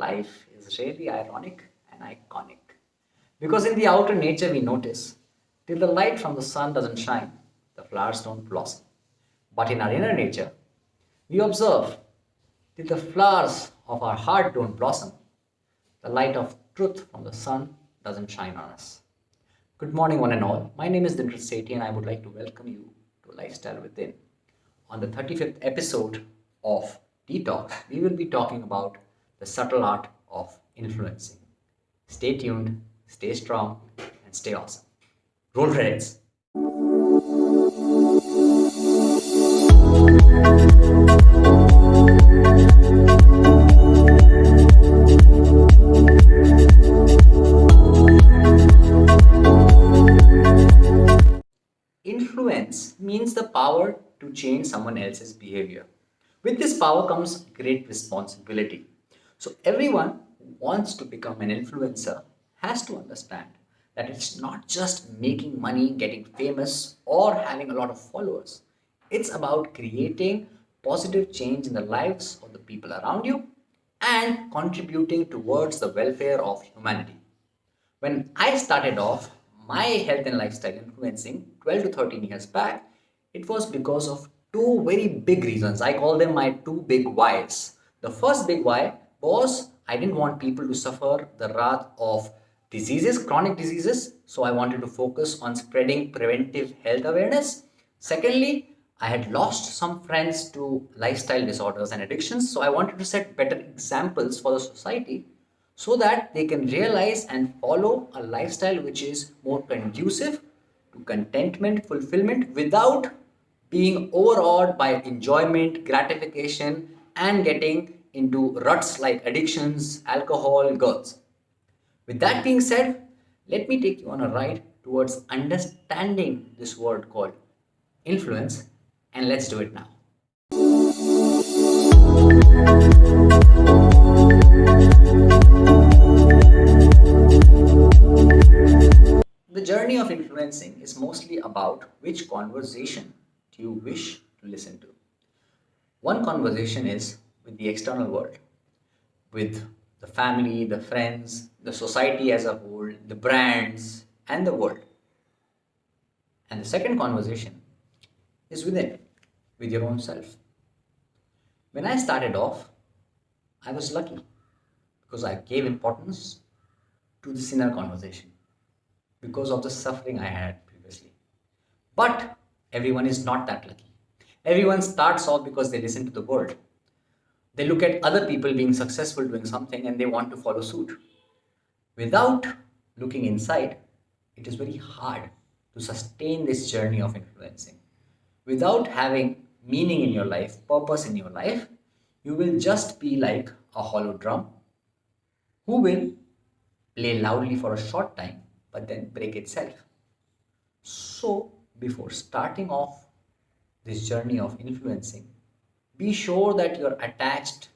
life is really ironic and iconic. Because in the outer nature we notice, till the light from the sun doesn't shine, the flowers don't blossom. But in our inner nature, we observe, till the flowers of our heart don't blossom, the light of truth from the sun doesn't shine on us. Good morning, one and all. My name is Dindra Sethi, and I would like to welcome you to Lifestyle Within. On the 35th episode of Detox, we will be talking about the subtle art of influencing. Stay tuned, stay strong, and stay awesome. Roll credits. Influence means the power to change someone else's behavior. With this power comes great responsibility. So, everyone who wants to become an influencer has to understand that it's not just making money, getting famous, or having a lot of followers. It's about creating positive change in the lives of the people around you and contributing towards the welfare of humanity. When I started off my health and lifestyle influencing 12 to 13 years back, it was because of two very big reasons. I call them my two big whys. The first big why was I didn't want people to suffer the wrath of diseases, chronic diseases, so I wanted to focus on spreading preventive health awareness. Secondly, I had lost some friends to lifestyle disorders and addictions, so I wanted to set better examples for the society so that they can realize and follow a lifestyle which is more conducive to contentment, fulfillment without being overawed by enjoyment, gratification, and getting into ruts like addictions, alcohol, girls. With that being said, let me take you on a ride towards understanding this word called influence, and let's do it now. The journey of influencing is mostly about which conversation do you wish to listen to. One conversation is with the external world, with the family, the friends, the society as a whole, the brands, and the world. And the second conversation is within, with your own self. When I started off, I was lucky because I gave importance to this inner conversation because of the suffering I had previously. But everyone is not that lucky. Everyone starts off because they listen to the world. They look at other people being successful doing something and they want to follow suit. Without looking inside, it is very hard to sustain this journey of influencing. Without having meaning in your life, purpose in your life, you will just be like a hollow drum who will play loudly for a short time but then break itself. So, before starting off this journey of influencing, be sure that you're attached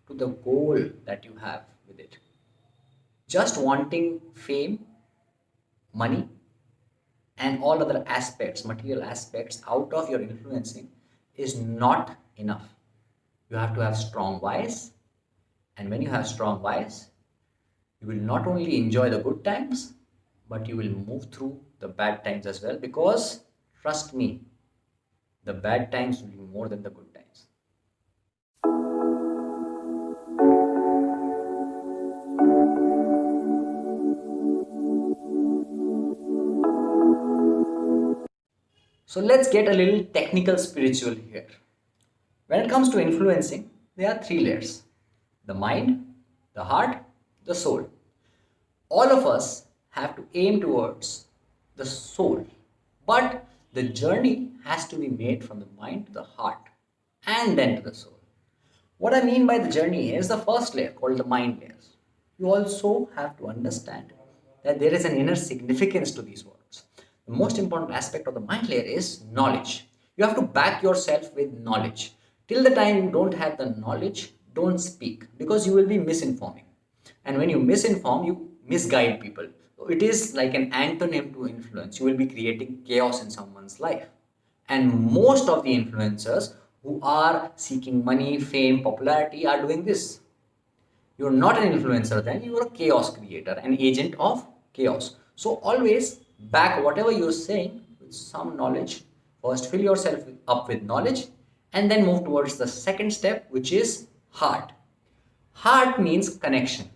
to the goal that you have with it. Just wanting fame, money, and all other aspects, material aspects out of your influencing is not enough. You have to have strong whys, and when you have strong whys, you will not only enjoy the good times, but you will move through the bad times as well because trust me, the bad times will be more than the good times. So let's get a little technical spiritual here. When it comes to influencing, there are three layers: the mind, the heart, the soul. All of us have to aim towards the soul, but the journey has to be made from the mind to the heart and then to the soul. What I mean by the journey is the first layer called the mind layers. You also have to understand that there is an inner significance to these words. The most important aspect of the mind layer is knowledge. You have to back yourself with knowledge. Till the time you don't have the knowledge, don't speak because you will be misinforming. And when you misinform, you misguide people. So it is like an antonym to influence. You will be creating chaos in someone's life. And most of the influencers who are seeking money, fame, popularity are doing this. You're not an influencer, then you're a chaos creator, an agent of chaos. So always back whatever you're saying with some knowledge. First, fill yourself up with knowledge and then move towards the second step, which is heart. Heart means connection.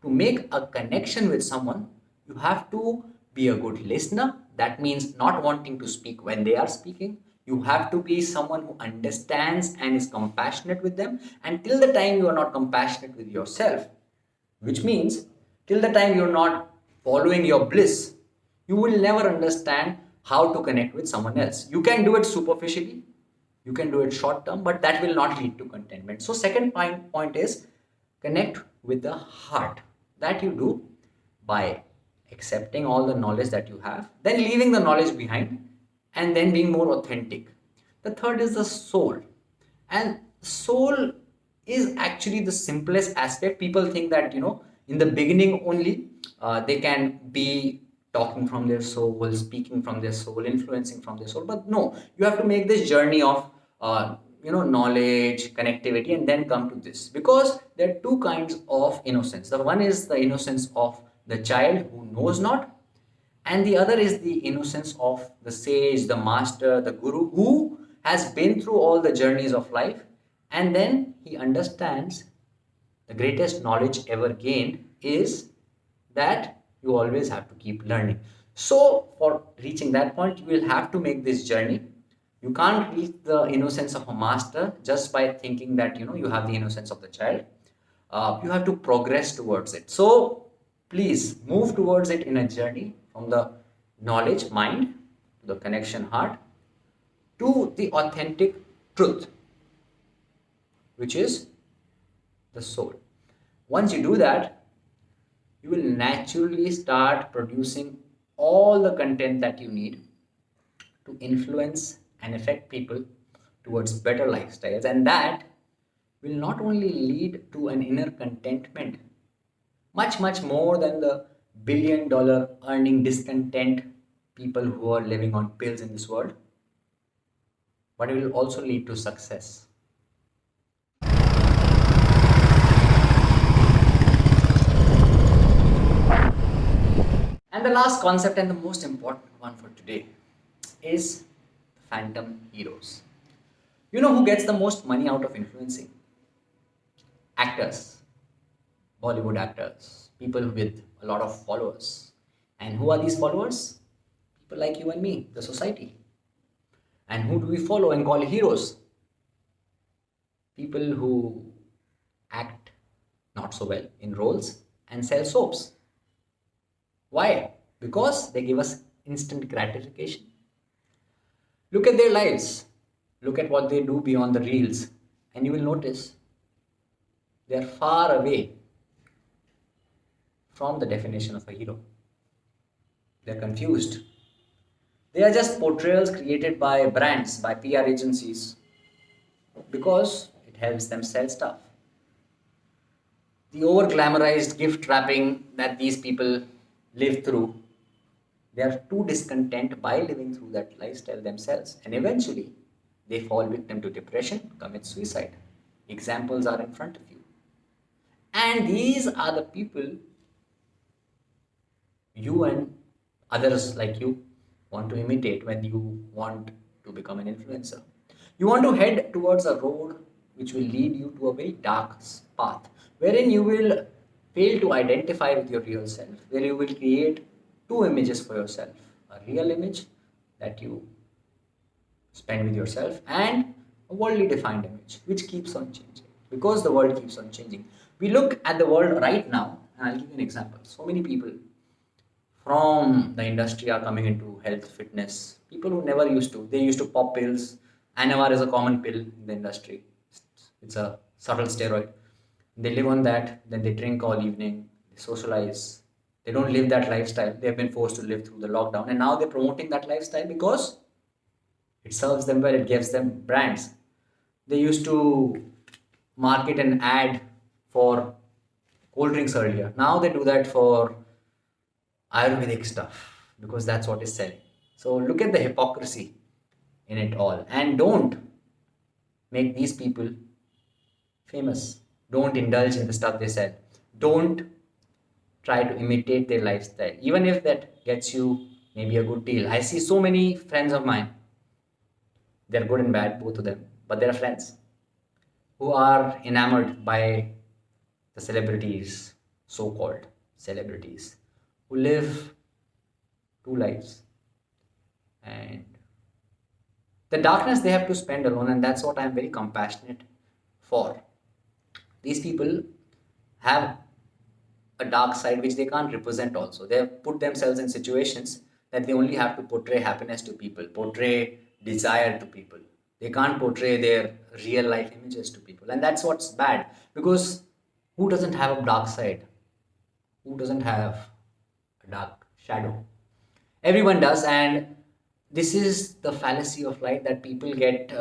To make a connection with someone, you have to be a good listener. That means not wanting to speak when they are speaking. You have to be someone who understands and is compassionate with them. And till the time you are not compassionate with yourself, which means till the time you're not following your bliss, you will never understand how to connect with someone else. You can do it superficially, you can do it short term, but that will not lead to contentment. So second point is connect with the heart. That you do by accepting all the knowledge that you have, then leaving the knowledge behind, and then being more authentic. The third is the soul. And soul is actually the simplest aspect. People think that, in the beginning only, they can be talking from their soul, speaking from their soul, influencing from their soul. But no, you have to make this journey of knowledge, connectivity, and then come to this, because there are two kinds of innocence. The one is the innocence of the child who knows not, and the other is the innocence of the sage, the master, the guru, who has been through all the journeys of life, and then he understands the greatest knowledge ever gained is that you always have to keep learning. So for reaching that point, you will have to make this journey. You can't reach the innocence of a master just by thinking that you have the innocence of the child. You have to progress towards it. So please move towards it in a journey from the knowledge mind to the connection heart to the authentic truth, which is the soul. Once you do that, you will naturally start producing all the content that you need to influence and affect people towards better lifestyles. And that will not only lead to an inner contentment, much, much more than the $1 billion earning discontent people who are living on pills in this world, but it will also lead to success. And the last concept and the most important one for today is phantom heroes. You know who gets the most money out of influencing? Actors, Bollywood actors, people with a lot of followers. And who are these followers? People like you and me, the society. And who do we follow and call heroes? People who act not so well in roles and sell soaps. Why? Because they give us instant gratification. Look at their lives. Look at what they do beyond the reels. And you will notice they are far away from the definition of a hero. They're confused. They are just portrayals created by brands, by PR agencies, because it helps them sell stuff. The over glamorized gift wrapping that these people live through, they are too discontent by living through that lifestyle themselves, and eventually they fall victim to depression, commit suicide. Examples are in front of you. And these are the people you and others like you want to imitate when you want to become an influencer. You want to head towards a road which will lead you to a very dark path, wherein you will fail to identify with your real self, where you will create two images for yourself: a real image that you spend with yourself, and a worldly defined image which keeps on changing because the world keeps on changing. We look at the world right now, and I'll give you an example. So many people from the industry are coming into health, fitness. People who never used to, they used to pop pills. Anavar is a common pill in the industry. It's a subtle steroid. They live on that, then they drink all evening, they socialize. They don't live that lifestyle. They've been forced to live through the lockdown, and now they're promoting that lifestyle because it serves them well, it gives them brands. They used to market an ad for cold drinks earlier. Now they do that for Ayurvedic stuff because that's what is selling. So look at the hypocrisy in it all, and don't make these people famous. Don't indulge in the stuff they sell. Don't try to imitate their lifestyle, even if that gets you maybe a good deal. I see so many friends of mine, they're good and bad, both of them, but they're friends who are enamored by the celebrities, so called celebrities, who live two lives. And the darkness they have to spend alone, and that's what I'm very compassionate for. These people have a dark side which they can't represent also. They have put themselves in situations that they only have to portray happiness to people, portray desire to people. They can't portray their real life images to people. And that's what's bad, because who doesn't have a dark side? Who doesn't have a dark shadow? Everyone does. And this is the fallacy of life, that people get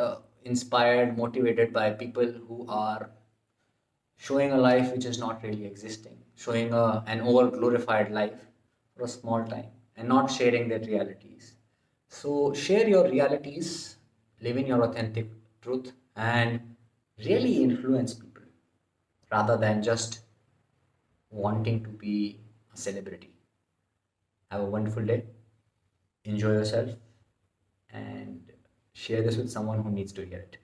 inspired, motivated by people who are showing a life which is not really existing, showing an over glorified life for a small time and not sharing their realities. So, share your realities, live in your authentic truth, and really influence people rather than just wanting to be a celebrity. Have a wonderful day, enjoy yourself, and share this with someone who needs to hear it.